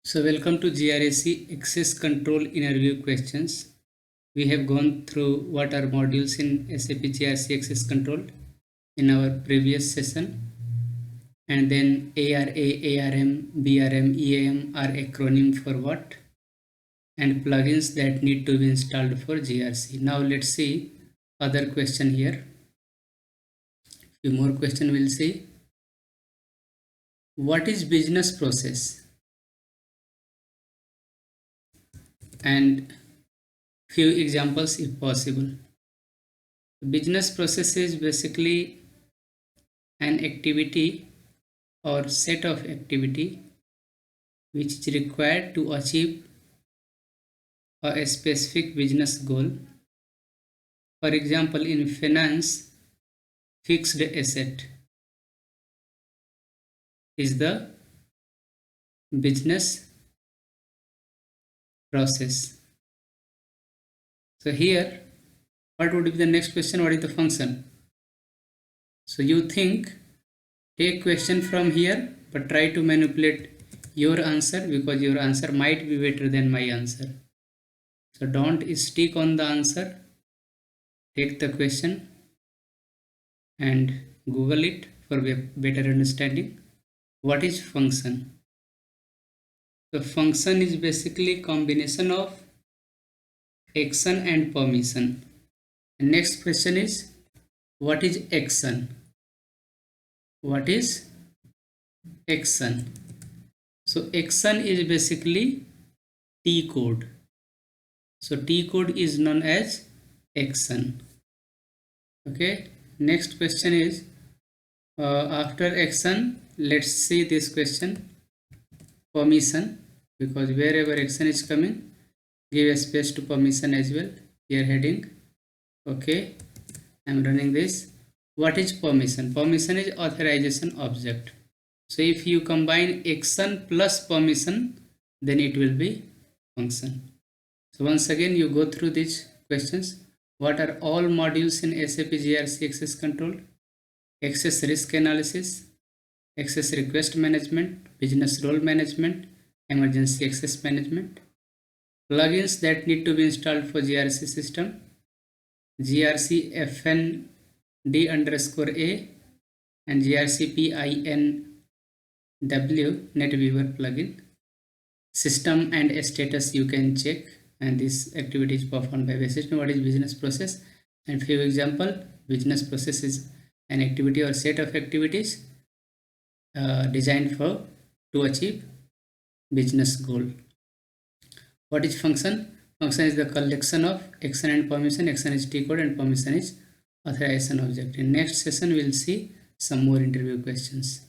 So welcome to GRAC Access Control Interview Questions. We have gone through what are modules in SAP GRC Access Control in our previous session, and then ARA, ARM, BRM, EAM are acronym for what, and plugins that need to be installed for GRC. Now let's see other question here. Few more question we'll see. What is business process? And few examples if possible. Business process is basically an activity or set of activity which is required to achieve a specific business goal. For example, in finance, fixed asset is the business process. So here, what would be the next question? What is the function? So you think, take question from here, but try to manipulate your answer because your answer might be better than my answer. So don't stick on the answer. Take the question and Google it for better understanding. What is function? The function is basically combination of action and permission. And next question is, what is action? What is action? So action is basically T code. So T code is known as action. Okay. Next question is, after action, let's see this question, permission, because wherever action is coming, give a space to permission as well. Here heading. Okay, I'm running this. What is permission? Permission is authorization object. So if you combine action plus permission, then it will be function. So once again, you go through these questions. What are all modules in SAP GRC Access Control? Access risk analysis, access request management, business role management, emergency access management, plugins that need to be installed for GRC system, GRC FND underscore A, and GRC PINW NetWeaver plugin. System and status you can check, and this activity is performed by the system. What is business process? And few example, business process is an activity or set of activities designed to achieve business goal. What is function? Function is the collection of action and permission. Action is T code and permission is authorization object. In next session, we will see some more interview questions.